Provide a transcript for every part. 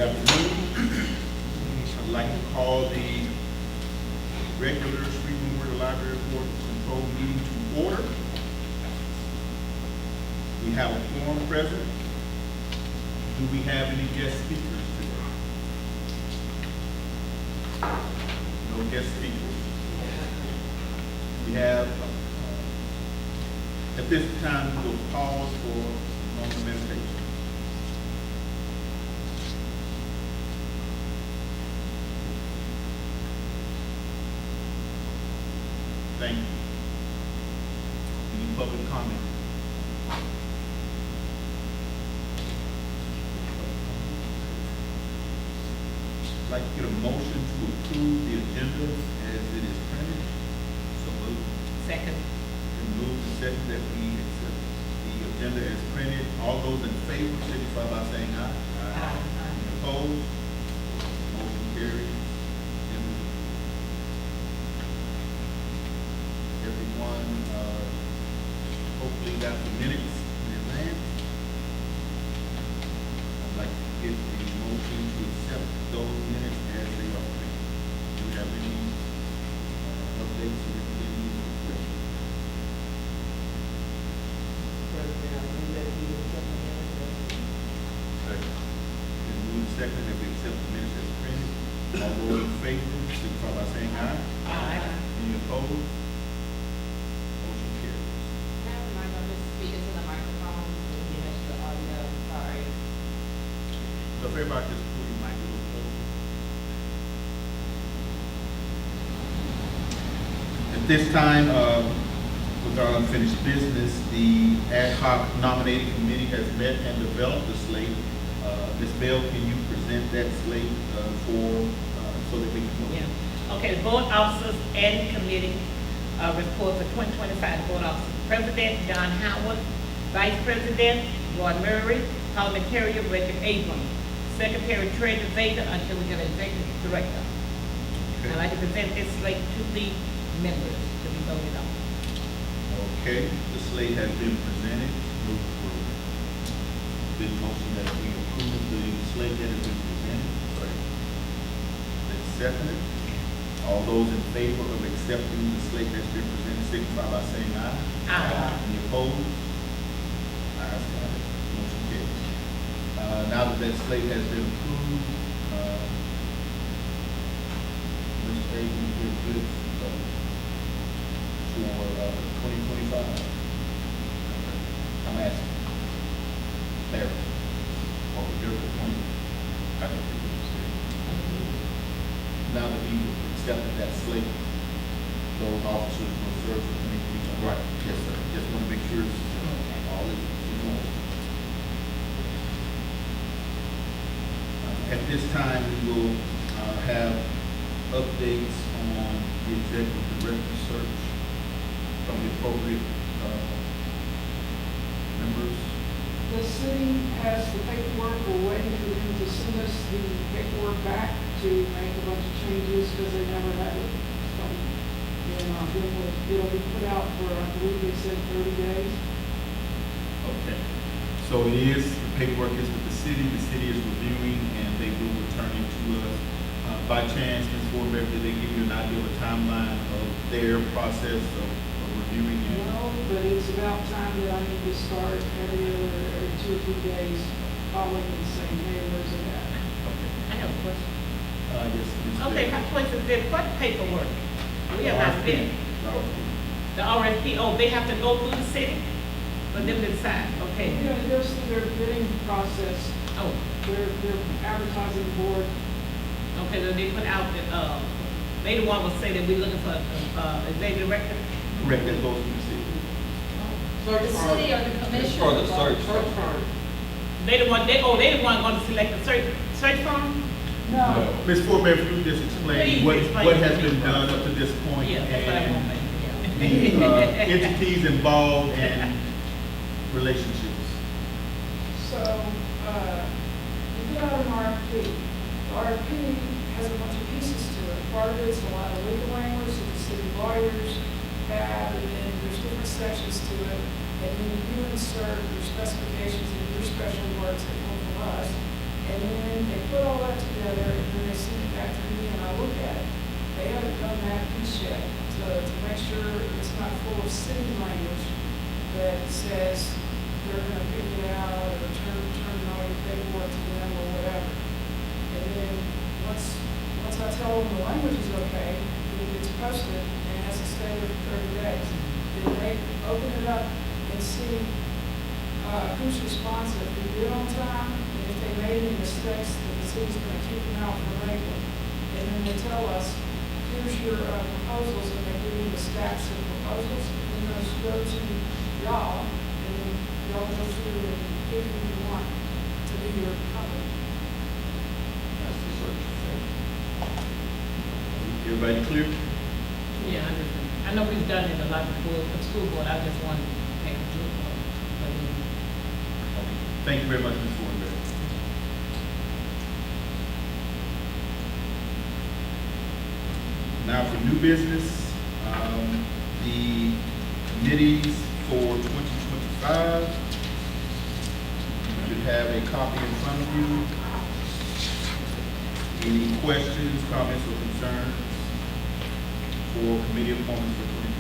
afternoon. I'd like to call the regular Shreve Memorial Library Board Control meeting to order. We have a quorum present. Do we have any guest speakers today? No guest speakers. We have, at this time, we'll pause for a moment of meditation. Thank you. Any public comment? I'd like to get a motion to approve the agenda as it is printed. So moved. Second. Been moved and second that we accept the agenda as printed. All those in favor signify by saying aye. Aye. Any opposed? Motion carries. Everyone, hopefully got the minutes in advance. I'd like to get the motion to accept those minutes as they are printed. Do we have any updates or any questions? Second. Then move second that we accept the minutes as printed. All those in favor, signify by saying aye. Aye. Any opposed? Motion carries. Can I remind them to speak into the microphone? Yes, the audio, sorry. So if everybody just pull your mic a little closer. At this time, with our unfinished business, the ad hoc nominating committee has met and developed the slate. Ms. Bell, can you present that slate so that we can move? Yeah. Okay, the board officers and committee report for 2025. Board officers, President John Howard, Vice President Roy Murray, Parliamentarian Richard Abrams, Secretary Treasurer Veda until we get an executive director. I'd like to present this slate to the members to be voted on. Okay, the slate has been presented. Move approval. Been motion that we approve the slate that has been presented. Then seconded. All those in favor of accepting the slate that's been presented, signify by saying aye. Aye. Any opposed? Ayes have it. Motion carries. Now that that slate has been approved, Ms. Abrams, we're good for 2025. I'm asking. Larry. What we're good for 20? I don't think we're good. Now that we accepted that slate, those officers will serve for 2025. Right. Yes, sir. Just want to make sure all is in order. At this time, we will have updates on the executive director search from the appropriate members. The city has the paperwork, we're waiting for them to send us the paperwork back to make a bunch of changes because they never had it. It'll be put out for, I believe they said 30 days. Okay. So it is, the paperwork is with the city is reviewing, and they will return it to us. By chance, Ms. Forbear, did they give you an idea of a timeline of their process of reviewing it? No, but it's about time that I need to start every 2 or 3 days following the same papers and that. Okay. I have a question. Yes, Ms. Okay, Bailey. my question is, what paperwork? We have not been. The RFP, oh, they have to go through the city for them to decide, okay. You know, it goes through their bidding process, Oh, their advertising board. okay, so they put out the, they the one will say that we're looking for, executive director. Correct, that goes to the city. The city or the commission? For the search. Search firm. They the one going to select the search firm? No. Ms. Forbear, if you could just explain Please what explain has the been done process. up to this point Yeah, that's what I and want to the entities involved and relationships. So, we put out an RFP. The RFP has a bunch of pieces to it. Part of it's a lot of legal language that the city lawyers have, and then there's different sections to it. And then you insert your specifications and your special words that come from us. And then they put all that together, and then they send it back to me, and I look at it. They haven't done that piece yet to make sure it's not full of city language that says they're gonna pick it out or turn all your paperwork to them or whatever. And then once I tell them the language is okay, it gets posted and has to stay there for 30 days. Then they open it up and see who's responsive, who did on time, and if they made any mistakes, that the city's gonna keep them out from Lakewood. And then they tell us, here's your proposals, and they give you the stacks of proposals, and those go to y'all, and then y'all go through and pick who you want to be your company. That's the search. Everybody clear? Yeah, I know we've done it a lot before for school board, I just wanted to make a joke on it. Okay. Thank you very much, Ms. Thornberry. Now for new business, the committees for 2025. You should have a copy in front of you. Any questions, comments, or concerns for committee appointments for 2025?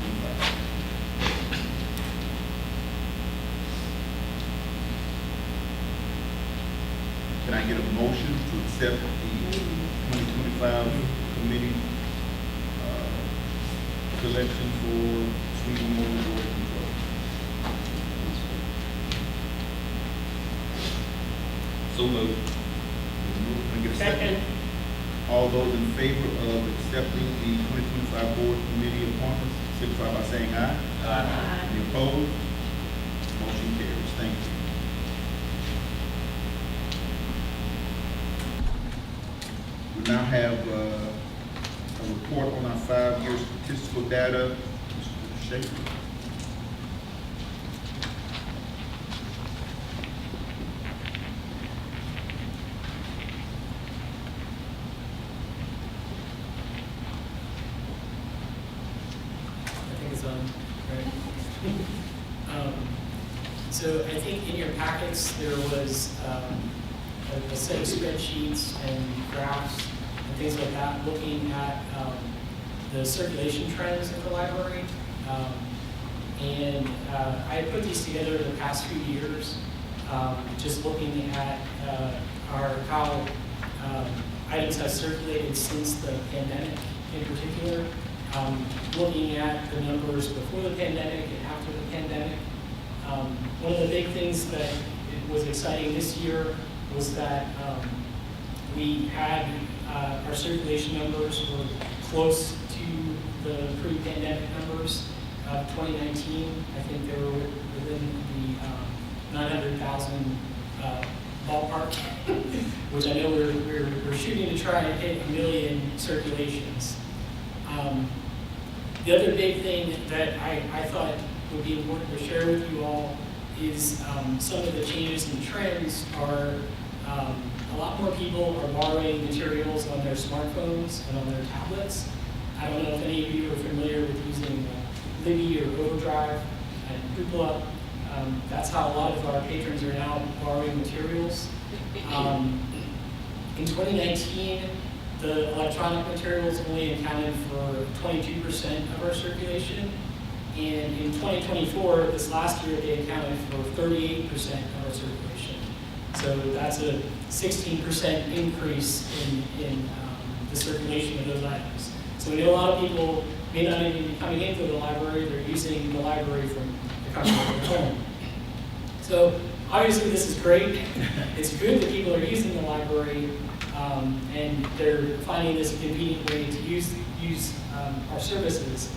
Can I get a motion to accept the 2025 committee selection for Shreve Memorial Board of Control? So moved. Can I get a second? All those in favor of accepting the 2025 board committee appointments, signify by saying aye. Aye. Any opposed? Motion carries. Thank you. We now have a report on our 5-year statistical data. Mr. Schaefer. I think it's on, right? So I think in your packets, there was a set of spreadsheets and graphs and things like that, looking at the circulation trends at the library. And I put these together the past few years, just looking at how items have circulated since the pandemic in particular, looking at the numbers before the pandemic and after the pandemic. One of the big things that was exciting this year was that we had our circulation numbers were close to the pre-pandemic numbers of 2019. I think they were within the 900,000 ballpark, which I know we're shooting to try and hit 1 million circulations. The other big thing that I thought would be important to share with you all is some of the changes and trends are a lot more people are borrowing materials on their smartphones and on their tablets. I don't know if any of you are familiar with using Libby or Overdrive and Hoopla. That's how a lot of our patrons are now borrowing materials. In 2019, the electronic materials only accounted for 22% of our circulation. And in 2024, this last year, they accounted for 38% of our circulation. So that's a 16% increase in the circulation of those items. So we know a lot of people may not even be coming into the library, they're using the library from the comfort of their home. So obviously this is great. It's good that people are using the library and they're finding this a convenient way to use our services.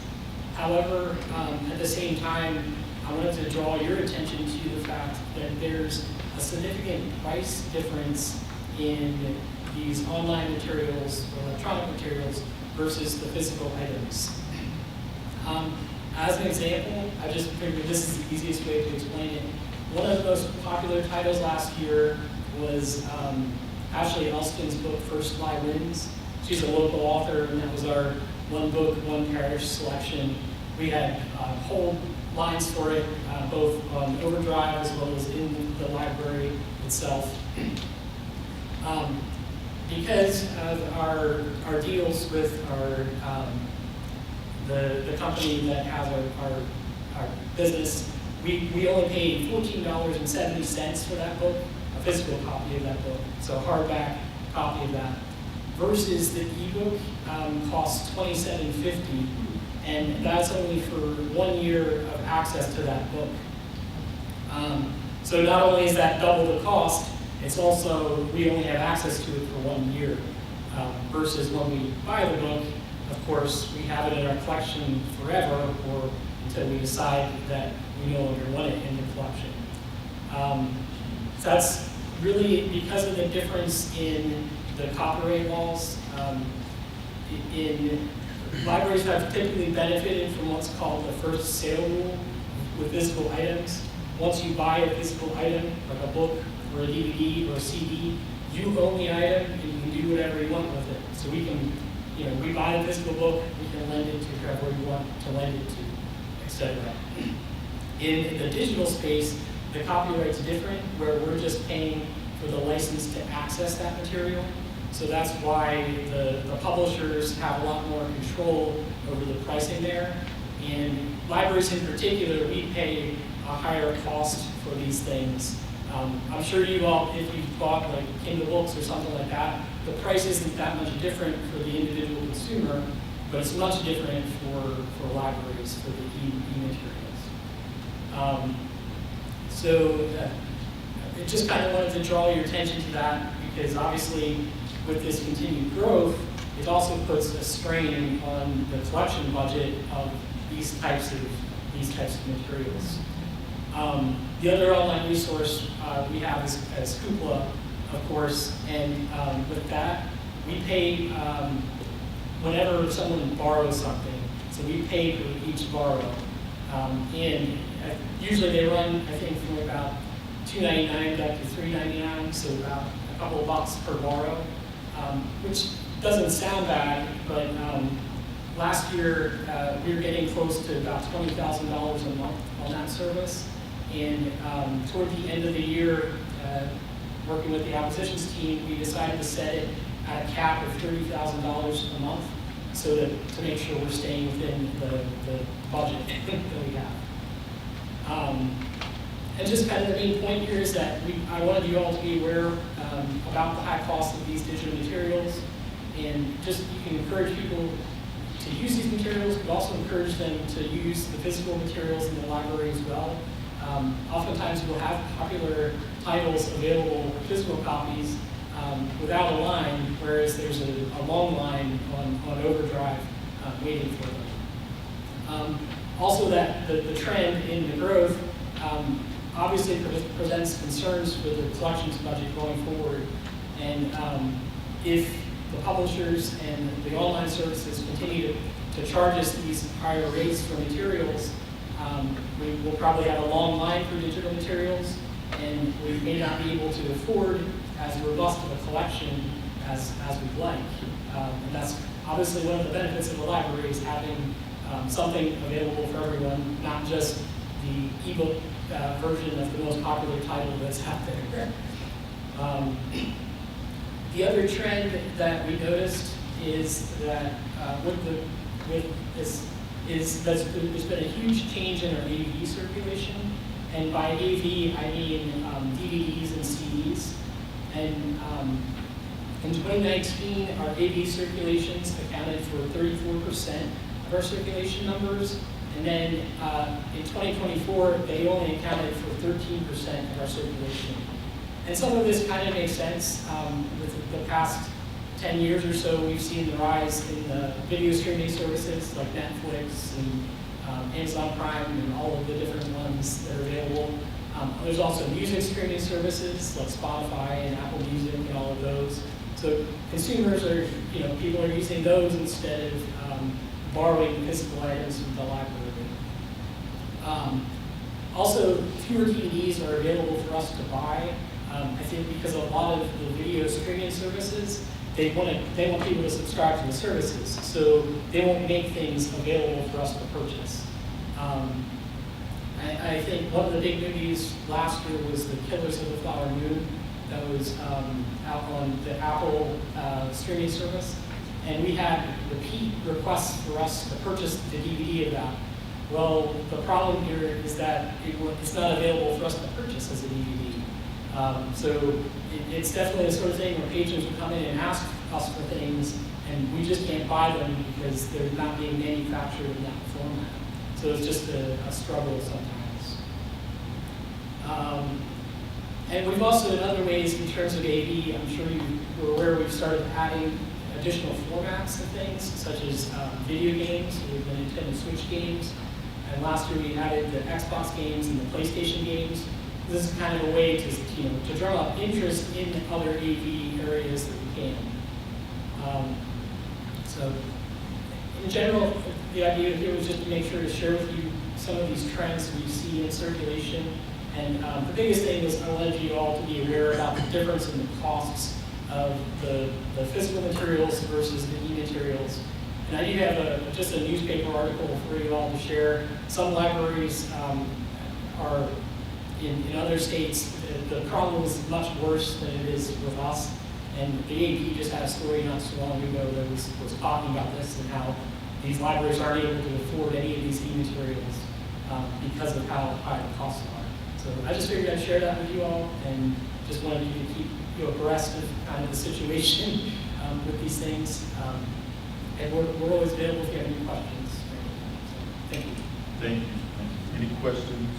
However, at the same time, I wanted to draw your attention to the fact that there's a significant price difference in these online materials or electronic materials versus the physical items. As an example, I just figured this is the easiest way to explain it. One of the most popular titles last year was Ashley Elston's book, First Fly Wins. She's a local author, and that was our one book, one parish selection. We had whole lines for it, both on Overdrive as well as in the library itself. Because of our deals with the company that has our business, we only paid $14.70 for that book, a physical copy of that book, so a hardback copy of that, versus the ebook costs $27.50, and that's only for 1 year of access to that book. So not only is that double the cost, it's also, we only have access to it for 1 year, versus when we buy the book, of course, we have it in our collection forever, or until we decide that we no longer want it in the collection. So that's really because of the difference in the copyright laws. Libraries have typically benefited from what's called the first sale rule with physical items. Once you buy a physical item, like a book or a DVD or a CD, you own the item and you can do whatever you want with it. So we can, we buy a physical book, we can lend it to whoever we want to lend it to, etc. In the digital space, the copyright's different, where we're just paying for the license to access that material. So that's why the publishers have a lot more control over the pricing there. And libraries in particular, we pay a higher cost for these things. I'm sure you all, if you've bought like Kindle books or something like that, the price isn't that much different for the individual consumer, but it's much different for libraries, for the e-materials. I just kind of wanted to draw your attention to that, because obviously with this continued growth, it also puts a strain on the collection budget of these types of materials. The other online resource we have is Hoopla, of course, and with that, we pay whenever someone borrows something. So we pay for each borrow. And usually they run, I think, from about $2.99 up to $3.99, so about a couple of bucks per borrow, which doesn't sound bad, but last year we were getting close to about $20,000 a month on that service. And toward the end of the year, working with the acquisitions team, we decided to set it at a cap of $30,000 a month, so to make sure we're staying within the budget that we have. And just kind of the main point here is that I wanted you all to be aware about the high cost of these digital materials, and just you can encourage people to use these materials, but also encourage them to use the physical materials in the library as well. Oftentimes we'll have popular titles available, physical copies, without a line, whereas there's a long line on Overdrive waiting for them. Also, that the trend in the growth obviously presents concerns for the collections budget going forward. And if the publishers and the online services continue to charge us these higher rates for materials, we will probably have a long line for digital materials, and we may not be able to afford as robust of a collection as we'd like. And that's obviously one of the benefits of the library, is having something available for everyone, not just the ebook version of the most popular title that's out there. The other trend that we noticed is that there's been a huge change in our AV circulation, and by AV I mean DVDs and CDs. And in 2019, our AV circulations accounted for 34% of our circulation numbers, and then in 2024, they only accounted for 13% of our circulation. And some of this kind of makes sense. With the past 10 years or so, we've seen the rise in the video streaming services like Netflix and Amazon Prime and all of the different ones that are available. There's also music streaming services like Spotify and Apple Music and all of those. So consumers are, people are using those instead of borrowing physical items from the library. Also, fewer DVDs are available for us to buy. I think because a lot of the video streaming services, they want people to subscribe to the services, so they won't make things available for us to purchase. I think one of the big movies last year was The Killers of the Flower Moon, that was out on the Apple streaming service. And we had repeat requests for us to purchase the DVD of that. Well, the problem here is that it's not available for us to purchase as a DVD. So it's definitely the sort of thing where patrons will come in and ask us for things, and we just can't buy them because they're not being manufactured in that format. So it's just a struggle sometimes. And we've also, in other ways, in terms of AV, I'm sure you were aware we've started adding additional formats and things, such as video games with the Nintendo Switch games. And last year we added the Xbox games and the PlayStation games. This is kind of a way to draw up interest in other AV areas that we can. So in general, the idea here was just to make sure to share with you some of these trends we see in circulation. And the biggest thing is I wanted you all to be aware about the difference in the costs of the physical materials versus the e-materials. And I do have just a newspaper article for you all to share. Some libraries are in other states, the problem is much worse than it is with us. And the AP just had a story not so long ago that was talking about this and how these libraries aren't able to afford any of these e-materials because of how high the costs are. So I just figured I'd share that with you all, and just wanted you to keep you abreast of kind of the situation with these things. And we're always available if you have any questions. So, thank you. Thank you. Any questions?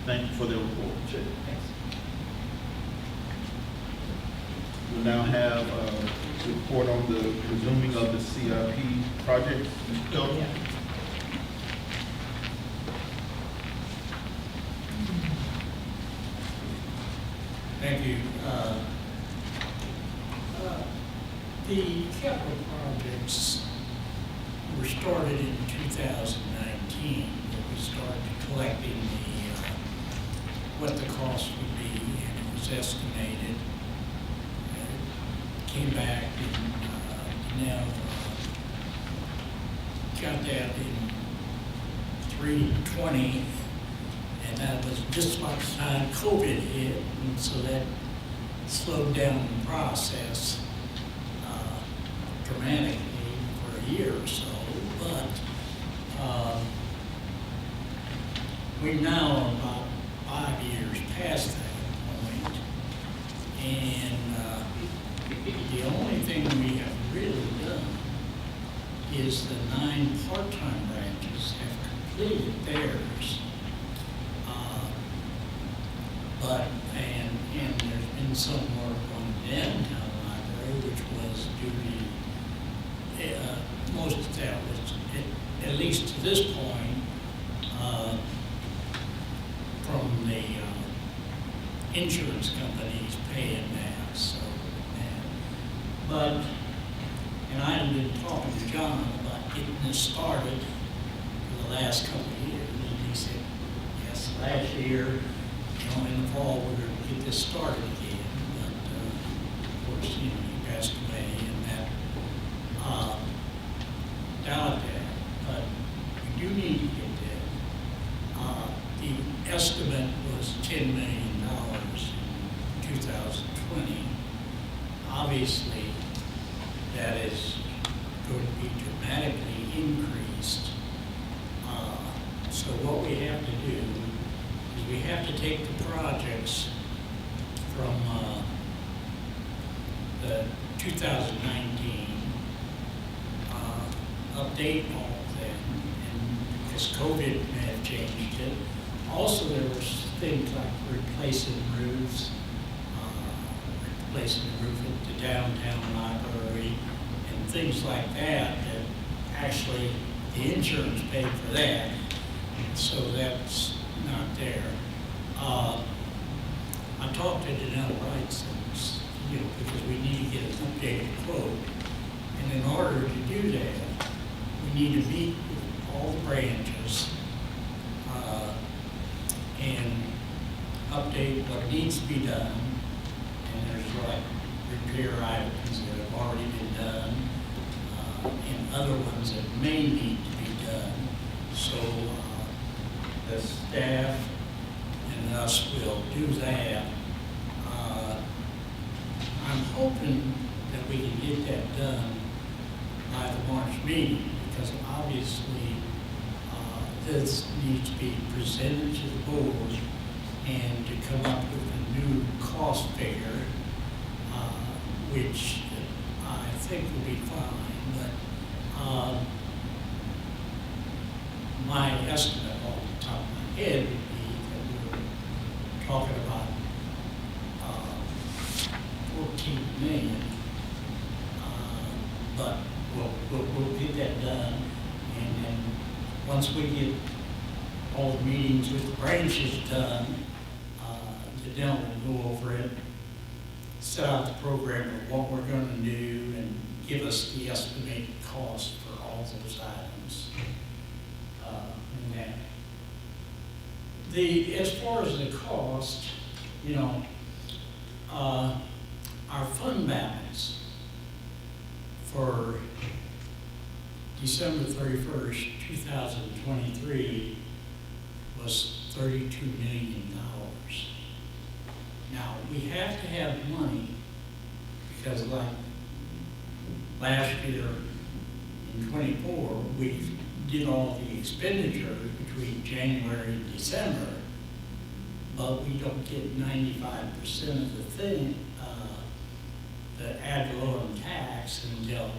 Thank you for the report. Sure. Thanks. We'll now have a report on the resuming of the CIP project. Mr. Pelton? Yeah. Thank you. The capital projects were started in 2019. We started collecting what the cost would be, and it was estimated. It came back and now got that in 320. And that was just about the time COVID hit, and so that slowed down the process dramatically for a year or so. But we're now about 5 years past that point, and the only thing we have really done is the 9 part-time branches have completed theirs. And there's been some work on the downtown library, which was due to, most of that was, at least to this point, from the insurance companies paying that, so. And I've been talking to John about getting this started for the last couple of years, and he said, yes, last year, in the fall, we're going to get this started again, but of course, he passed away and that doubt that, but we do need to get that. The estimate was $10 million in 2020. Obviously, that is going to be dramatically increased. So what we have to do, we have to take the projects from the 2019, update all of them, and because COVID may have changed it. Also, there was things like replacing roofs, replacing the roof at the downtown library, and things like that, that actually the insurance paid for that, so that's not there. I talked to Janelle Wright, because we need to get an updated quote. And in order to do that, we need to meet with all the branches and update what needs to be done. And there's like repair items that have already been done and other ones that may need to be done. So the staff and us will do that hoping that we can get that done by the March meeting, because obviously this needs to be presented to the board and to come up with a new cost figure, which I think will be fine, but my estimate off the top of my head would be that we're talking about 14 million, but we'll get that done, and then once we get all the meetings with the branches done, the Dell will go over it, set out the program of what we're going to do, and give us the estimated cost for all those items. And that. As far as the cost, you know, our fund balance for December 31st, 2023 was $32 million. Now, we have to have money because like last year in 24, we did all the expenditures between January and December, but we don't get 95% of the thing, the ad valorem tax until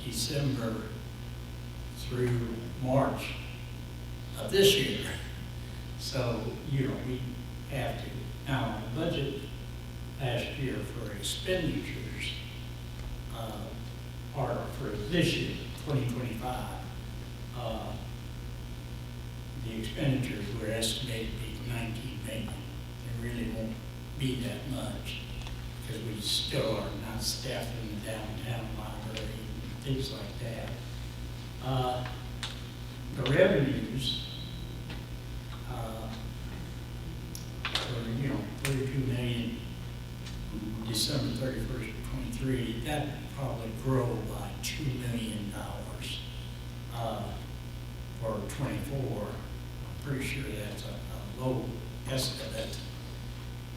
December through March of this year. So, you know, we have to. Now, our budget last year for expenditures, or for this year, 2025, the expenditures were estimated to be 19 million. It really won't be that much because we still are not staffing the downtown library and things like that. The revenues, for, you know, 32 million, December 31st, 23, that would probably grow by $2 million for 24. I'm pretty sure that's a low estimate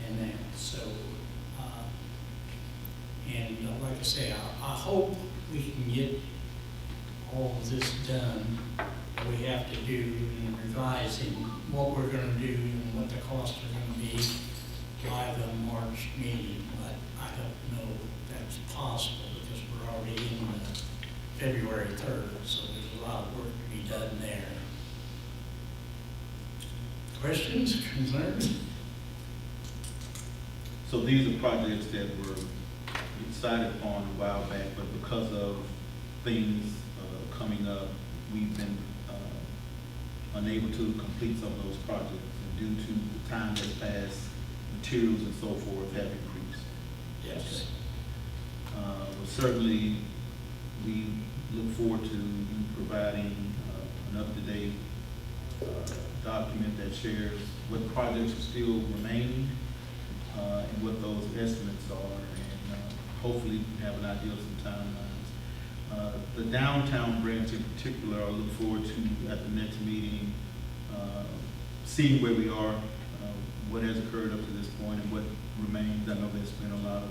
in that. So, and like I say, I hope we can get all of this done. We have to do in revising what we're going to do and what the costs are going to be by the March meeting. But I don't know if that's possible because we're already in February 3rd, so there's a lot of work to be done there. Questions, concerns? So these are projects that were decided upon a while back, but because of things coming up, we've been unable to complete some of those projects, and due to the time that's passed, materials and so forth have increased. Yes. But certainly, we look forward to you providing an up-to-date document that shares what projects are still remaining and what those estimates are, and hopefully have an idea of some timelines. The downtown branch in particular, I look forward to at the next meeting, seeing where we are, what has occurred up to this point and what remains. I know there's been a lot of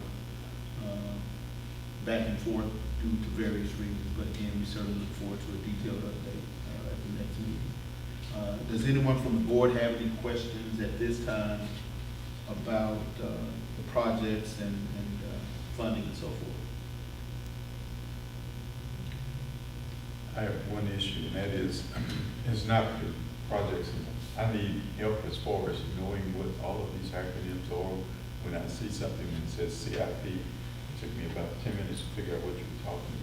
back and forth due to various reasons, but again, we certainly look forward to a detailed update at the next meeting. Does anyone from the board have any questions at this time about the projects and funding and so forth? I have one issue, and that is, it's not the projects. I need help as far as knowing what all of these acronyms are. When I see something that says CIP, it took me about 10 minutes to figure out what you were talking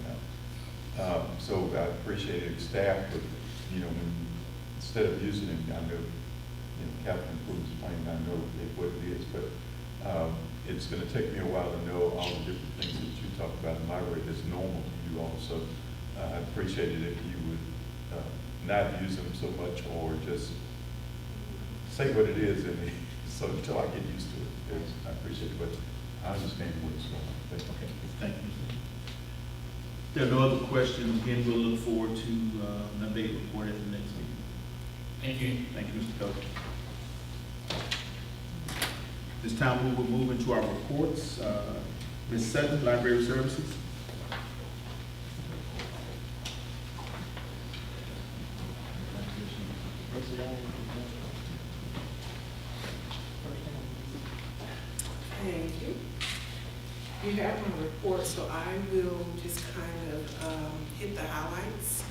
about. So I appreciate it, staff, but you know, when, instead of using it, I know, you know, capital improvements plan, I know what it is, but it's going to take me a while to know all the different things that you talk about in the library that's normal to you also. I appreciate it if you would not use them so much, or just say what it is, and so until I get used to it. I appreciate it, but I understand what's going on. Thank you. Okay, thank you. If there are no other questions, again, we'll look forward to an update report at the next meeting. Thank you. Thank you, Mr. Coach. This time we will move into our reports. Ms. Sutton, Library Services. Thank you. You have my report, so I will just kind of hit the highlights.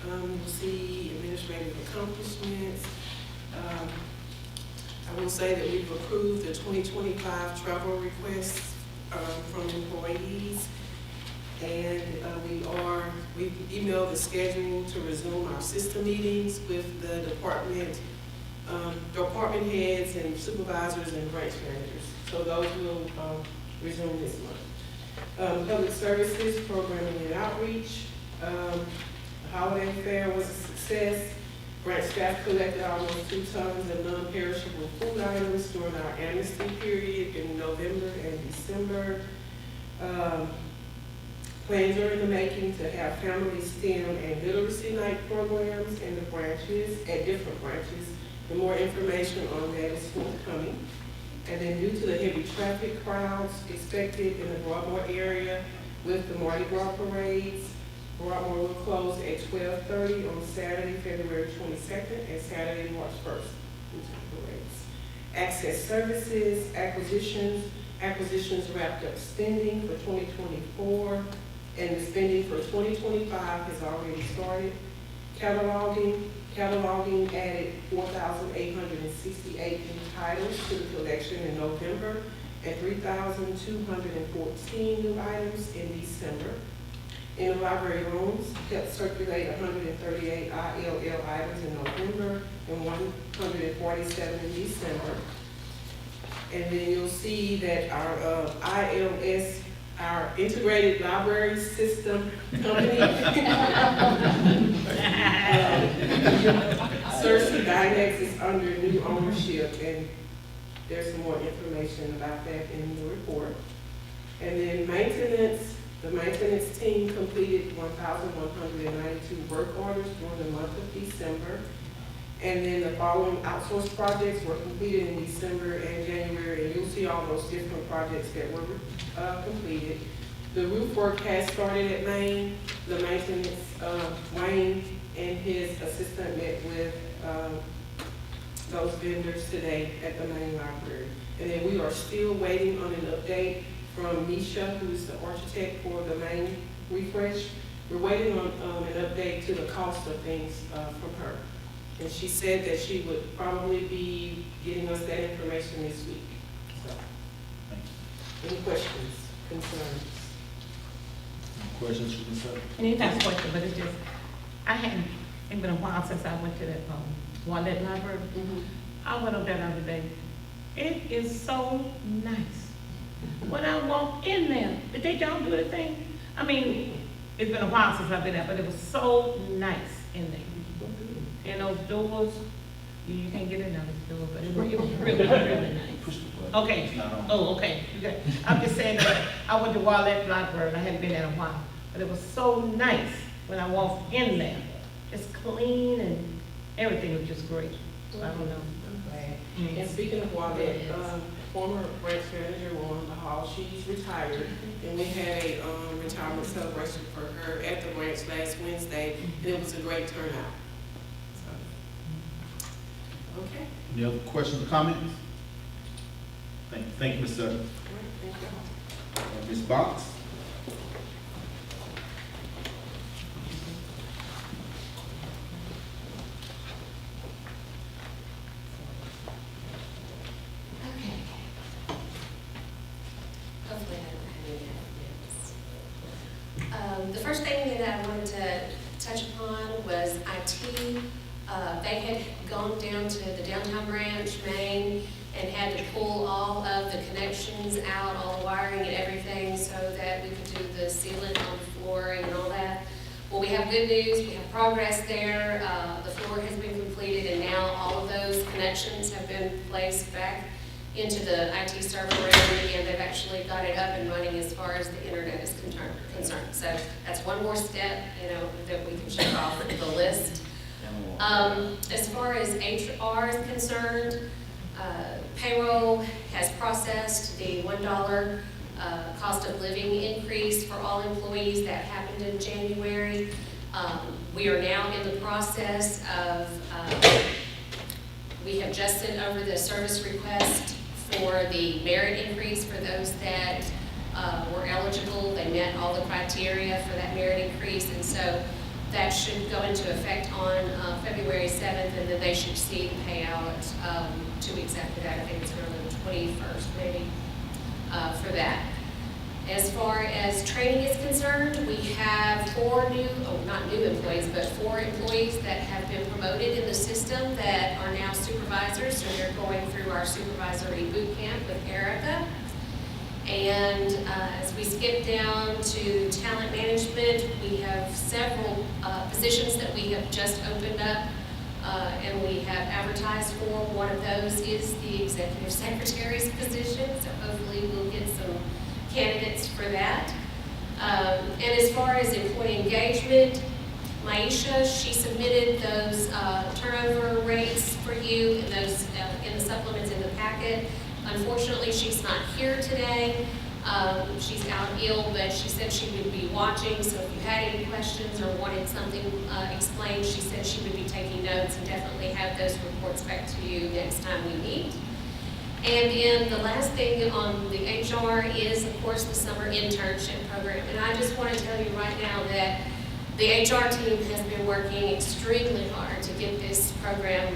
You'll see administrative accomplishments. I will say that we've approved the 2025 travel requests from employees. And we've emailed the schedule to resume our system meetings with the department heads and supervisors and branch managers. So those will resume this month. Public services, programming and outreach. The holiday fair was a success. Branch staff collected almost 2 tons of non-perishable food items during our amnesty period in November and December. Plans are in the making to have family STEM and literacy night programs in the branches, at different branches. And more information on that is forthcoming. And then due to the heavy traffic crowds expected in the Broadmoor area with the Mardi Gras parades, Broadmoor will close at 12:30 on Saturday, February 22nd, and Saturday, March 1st. Parades. Access services, acquisitions wrapped up spending for 2024, and the spending for 2025 has already started. Cataloging added 4,868 new titles to the collection in November and 3,214 new items in December. Interlibrary loans helped circulate 138 ILL items in November and 147 in December. And then you'll see that our ILS, our Integrated Library System Company, Cersei Dynex is under new ownership, and there's some more information about that in the report. And then maintenance, the maintenance team completed 1,192 work orders during the month of December. And then the following outsourced projects were completed in December and January, and you'll see all those different projects that were completed. The roof work has started at Maine. The maintenance, Wayne and his assistant met with those vendors today at the Maine Library. And then we are still waiting on an update from Nisha, who is the architect for the Maine refresh. We're waiting on an update to the cost of things from her. And she said that she would probably be getting us that information this week. So, any questions, concerns? Questions for Ms. Sutton? And it's not a question, but it's just, it's been a while since I went to that Walnut Library. I went up there the other day. It is so nice. When I walked in there, did they don't do anything? I mean, it's been a while since I've been there, but it was so nice in there. And those doors, you can't get in those doors, but it was really, really nice. Okay, oh, okay. I'm just saying that I went to Walnut Library and I hadn't been there in a while, but it was so nice when I walked in there. Just clean and everything was just great. So I don't know. And speaking of Walnut, former branch manager Wanda Hall, she's retired, and we had a retirement celebration for her at the branch last Wednesday, and it was a great turnout. So, okay. Any other questions or comments? Thank you, Ms. Sutton. All right, thank you. Ms. Box? Okay. Hopefully I don't have any ideas. The first thing that I wanted to touch upon was IT. They had gone down to the downtown branch, Maine, and had to pull all of the connections out, all the wiring and everything, so that we could do the sealant on the flooring and all that. Well, we have good news. We have progress there. The floor has been completed, and now all of those connections have been placed back into the IT server room, and they've actually got it up and running as far as the internet is concerned. So that's one more step, that we can check off the list. As far as HR is concerned, payroll has processed the $1 cost of living increase for all employees that happened in January. We are now in the process of, we have just sent over the service request for the merit increase for those that were eligible. They met all the criteria for that merit increase, and so that should go into effect on February 7th, and then they should see the payout 2 weeks after that. I think it's around the 21st maybe for that. As far as training is concerned, we have 4 new, not new employees, but 4 employees that have been promoted in the system that are now supervisors, so they're going through our supervisory boot camp with Erica. And as we skip down to talent management, we have several positions that we have just opened up and we have advertised for. One of those is the executive secretary's position, so hopefully we'll get some candidates for that. And as far as employee engagement, Maisha, she submitted those turnover rates for you and those in the supplements in the packet. Unfortunately, she's not here today. She's out ill, but she said she would be watching, so if you had any questions or wanted something explained, she said she would be taking notes and definitely have those reports back to you next time we meet. And then the last thing on the HR is, of course, the summer internship program. And I just want to tell you right now that the HR team has been working extremely hard to get this program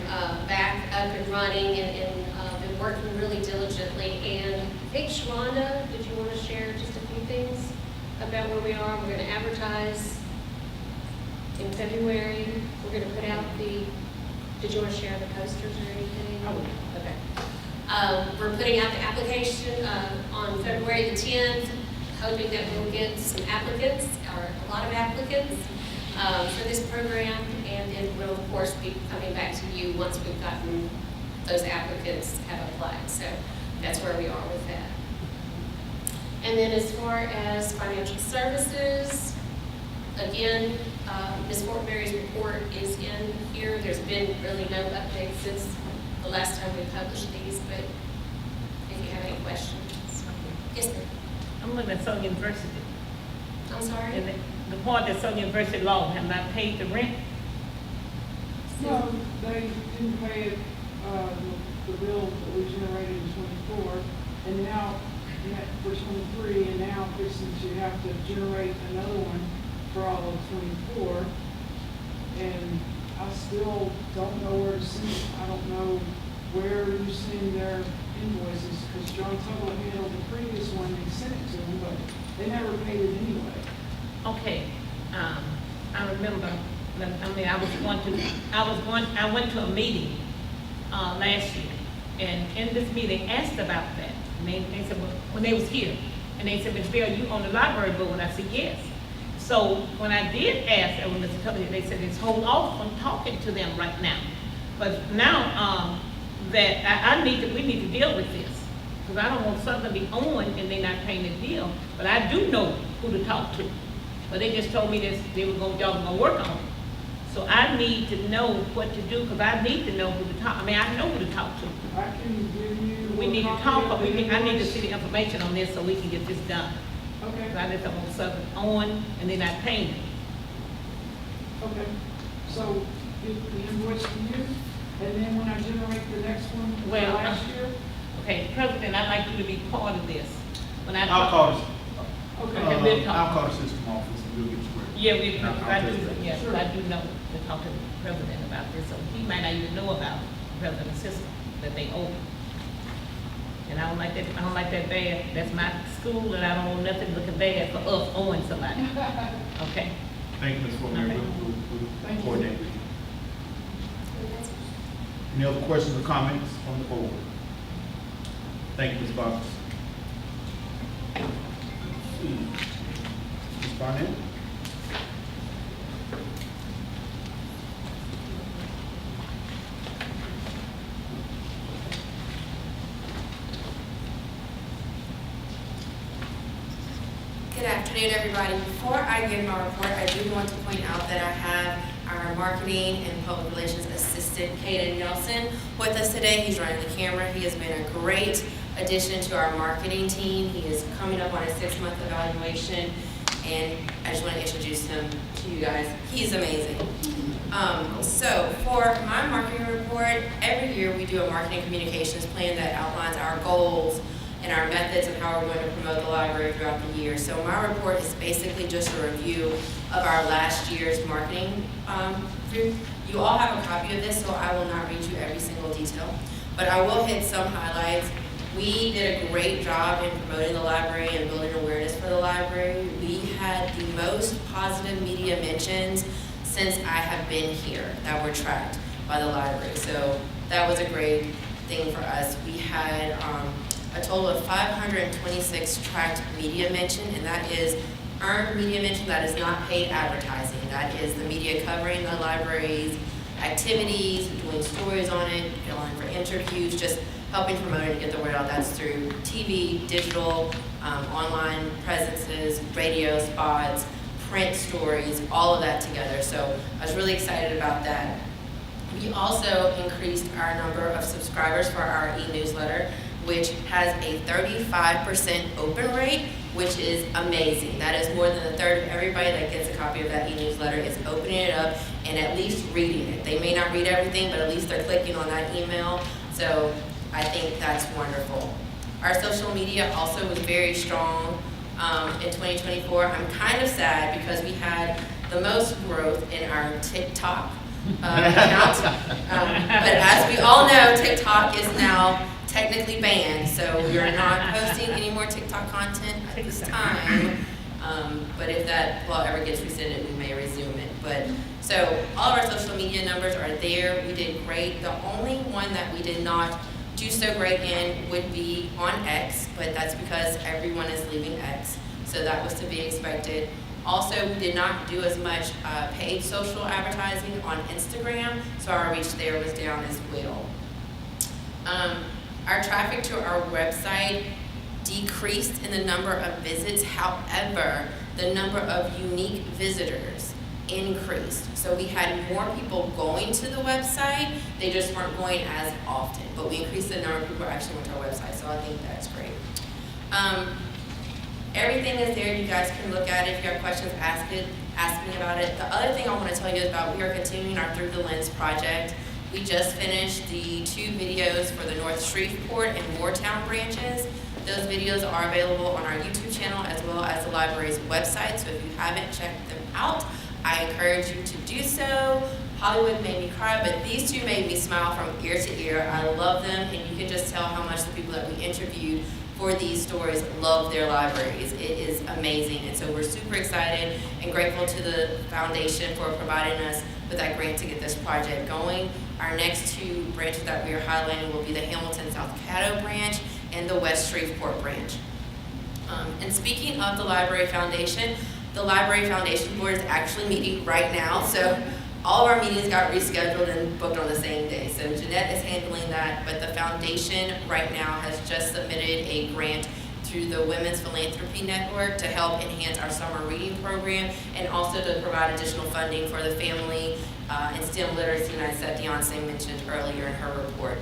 back up and running and been working really diligently. And I think, Shalonda, did you want to share just a few things about where we are? We're going to advertise in February. We're going to put out the, did you want to share the posters or anything? Oh, okay. We're putting out the application on February the 10th, hoping that we'll get some applicants, or a lot of applicants, for this program, and then we'll, of course, be coming back to you once we've gotten those applicants have applied. So that's where we are with that. And then as far as financial services, again, Ms. Fort Mary's report is in here. There's been really no update since the last time we published these, but if you have any questions. Yes, ma'am. I'm looking at Southern University. I'm sorry? And the part that Southern University law have not paid the rent. No, they didn't pay it, the bill that we generated in '24, and now, for '23, and now since you have to generate another one for all of '24, and I still don't know where to send it. I don't know where you send their invoices, because John Tuttle handled the previous one and sent it to them, but they never paid it anyway. Okay, I remember, I went to a meeting last year, and in this meeting asked about that. And they said, well, when they was here, and they said, Ms. Bell, you on the library board? And I said, yes. So when I did ask, when Mr. Tuttle, they said, it's hold off on talking to them right now. But now that we need to deal with this, because I don't want something to be on and they're not paying the bill. But I do know who to talk to. But they just told me that y'all were gonna work on it. So I need to know what to do, because I need to know who to talk. I mean, I know who to talk to. I can give you. We need to a copy talk, of but the I need to invoice. see the information on this so we can get this done. Okay, Because I just don't want something on and they're not paying it. okay. So, give the invoice to you, and then when I generate the next one for Well, last year, Okay, President, I'd like you to be part of this. When I I'll call this, Okay, we'll talk. I'll call the system office and we'll get squared. Yeah, I'll I do, take that. yes, Sure. I do know to talk to the president about this, so he might not even know about president's system that they owe. And I don't like that bad, that's my school, and I don't want nothing looking bad for us owing somebody, okay? Thank you, Ms. Fort Mary. Okay. We'll Thank you. coordinate with you. Any other questions or comments from the board? Thank you, Ms. Fox. Ms. Barnett? Good afternoon, everybody. Before I give my report, I do want to point out that I have our marketing and public relations assistant, Kaden Nelson, with us today. He's running the camera. He has been a great addition to our marketing team. He is coming up on a 6-month evaluation, and I just want to introduce him to you guys. He's amazing. So for my marketing report, every year we do a marketing communications plan that outlines our goals and our methods of how we're going to promote the library throughout the year. So my report is basically just a review of our last year's marketing group. You all have a copy of this, so I will not read you every single detail, but I will hit some highlights. We did a great job in promoting the library and building awareness for the library. We had the most positive media mentions since I have been here that were tracked by the library. So that was a great thing for us. We had a total of 526 tracked media mention, and that is earned media mention, that is not paid advertising. That is the media covering the library's activities, doing stories on it, going for interviews, just helping promote it and get the word out. That's through TV, digital, online presences, radio spots, print stories, all of that together. So I was really excited about that. We also increased our number of subscribers for our e-newsletter, which has a 35% open rate, which is amazing. That is more than a third of everybody that gets a copy of that e-newsletter is opening it up and at least reading it. They may not read everything, but at least they're clicking on that email. So I think that's wonderful. Our social media also was very strong in 2024. I'm kind of sad because we had the most growth in our TikTok account. But as we all know, TikTok is now technically banned, so we are not posting any more TikTok content at this time. But if that law ever gets rescinded, we may resume it. But so all of our social media numbers are there. We did great. The only one that we did not do so great in would be on X, but that's because everyone is leaving X, so that was to be expected. Also, we did not do as much paid social advertising on Instagram, so our reach there was down as well. Our traffic to our website decreased in the number of visits. However, the number of unique visitors increased. So we had more people going to the website, they just weren't going as often, but we increased the number of people who actually went to our website, so I think that's great. Everything is there, you guys can look at it. If you have questions, ask me about it. The other thing I want to tell you is about, we are continuing our Through the Lens project. We just finished the 2 videos for the North Shreveport and Moortown branches. Those videos are available on our YouTube channel as well as the library's website, so if you haven't checked them out, I encourage you to do so. Hollywood made me cry, but these 2 made me smile from ear to ear. I love them, and you can just tell how much the people that we interviewed for these stories love their libraries. It is amazing, and so we're super excited and grateful to the foundation for providing us with that grant to get this project going. Our next 2 branches that we are highlighting will be the Hamilton South Caddo branch and the West Shreveport branch. And speaking of the Library Foundation, the Library Foundation Board is actually meeting right now, so all of our meetings got rescheduled and booked on the same day. So Jeanette is handling that, but the foundation right now has just submitted a grant through the Women's Philanthropy Network to help enhance our summer reading program and also to provide additional funding for the family and STEM literacy nights that Deonce mentioned earlier in her report.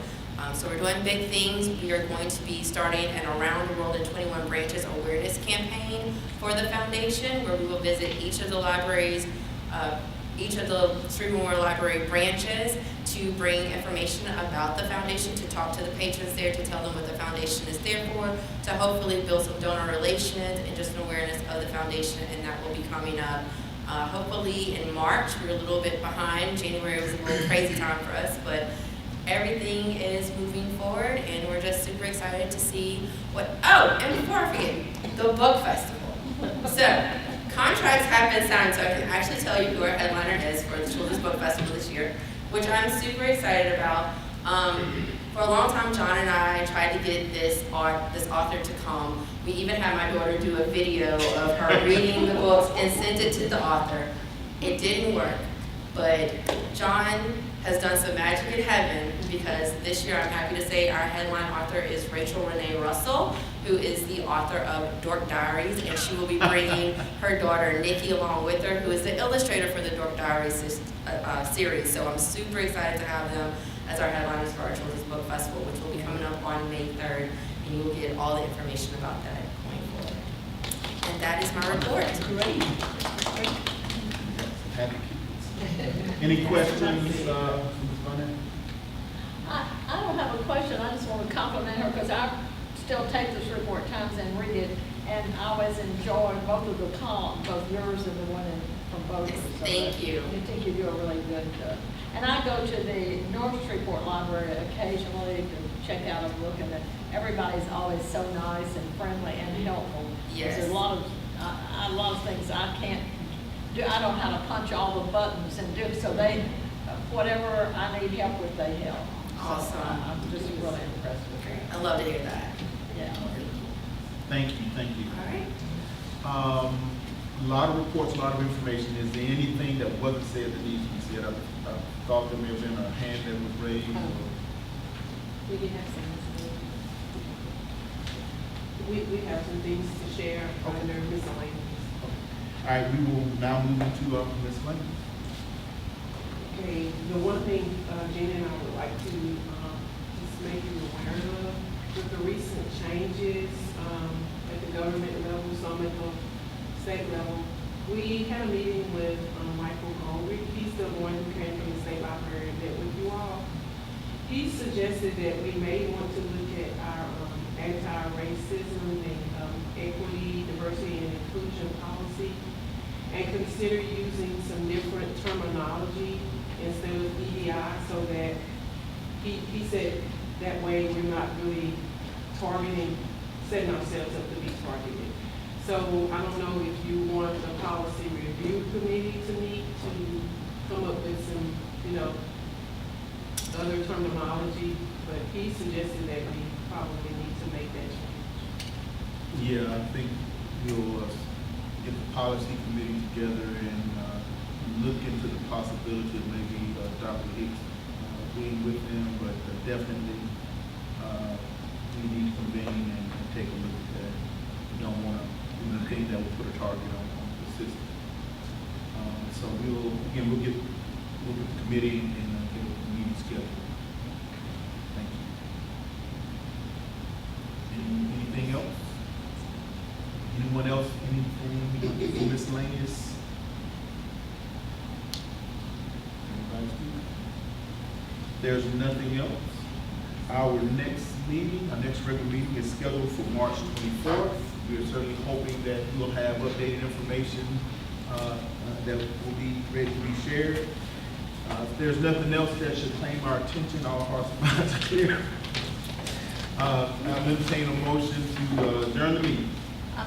So we're doing big things. We are going to be starting an Around the World in 21 Branches awareness campaign for the foundation, where we will visit each of the libraries, each of the Shreve Memorial Library branches to bring information about the foundation, to talk to the patrons there, to tell them what the foundation is there for, to hopefully build some donor relations and just an awareness of the foundation, and that will be coming up hopefully in March. We're a little bit behind. January was a little crazy time for us, but everything is moving forward, and we're just super excited to see what, oh, and before I forget, the book festival. So, contracts have been signed, so I can actually tell you who our headliner is for the Children's Book Festival this year, which I'm super excited about. For a long time, John and I tried to get this author to come. We even had my daughter do a video of her reading the books and sent it to the author. It didn't work, but John has done some magic in heaven, because this year I'm happy to say our headline author is Rachel Renee Russell, who is the author of Dork Diaries, and she will be bringing her daughter Nikki along with her, who is the illustrator for the Dork Diaries series. So I'm super excited to have them as our headliners for our Children's Book Festival, which will be coming up on May 3rd and you'll get all the information about that going forward. And that is my report. Great. Happy kids. Any questions, Ms. Barnett? I don't have a question, I just want to compliment her, because I still take this report times and read it, and I always enjoy both of the columns, both yours and the one from both of us. So Thank you. I think you do a really good, and I go to the North Shreveport Library occasionally to check out a book, and everybody's always so nice and friendly and helpful. Yes. There's a lot of things I can't do, I don't know how to punch all the buttons and do, so they, whatever I need help with, they help. Awesome. So I'm just really impressed with her. I love to hear that. Yeah. Thank you, thank you. All right. A lot of reports, a lot of information. Is there anything that wasn't said that needs to be said? I thought there may have been a hand that was raised. We did have some. We have some things to share under miscellaneous. All right, we will now move into Ms. Lane. Okay, the one thing, Gina and I would like to just make you aware of, with the recent changes at the government level, some at the state level, we had a meeting with Michael Goldrick. He's the one who came from the state library and met with you all. He suggested that we may want to look at our anti-racism and equity, diversity, and inclusion policy, and consider using some different terminology instead of EDI, so that he said that way we're not really targeting, setting ourselves up to be targeted. So I don't know if you want a policy review committee to meet to come up with some, other terminology, but he suggested that we probably need to make that change. Yeah, I think we'll get the policy committee together and look into the possibility of maybe Dr. Hicks being with them, but definitely we need to convene and take a look at that. We don't want to do anything that will put a target on the system. So we'll get the committee and get a meeting scheduled. Thank you. Anything else? Anyone else? Anything miscellaneous? Everybody speak? There's nothing else. Our next meeting, our next regular meeting is scheduled for March 24th. We are certainly hoping that you'll have updated information that will be ready to be shared. If there's nothing else that should claim our attention, all hearts and minds are clear. I'll entertain a motion to adjourn the meeting. I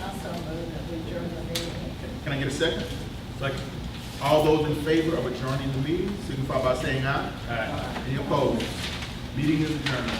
also move that we adjourn the meeting. Can I get a second? Second. All those in favor of adjourning the meeting, signify by saying aye. Aye. Any opposed? Meeting is adjourned.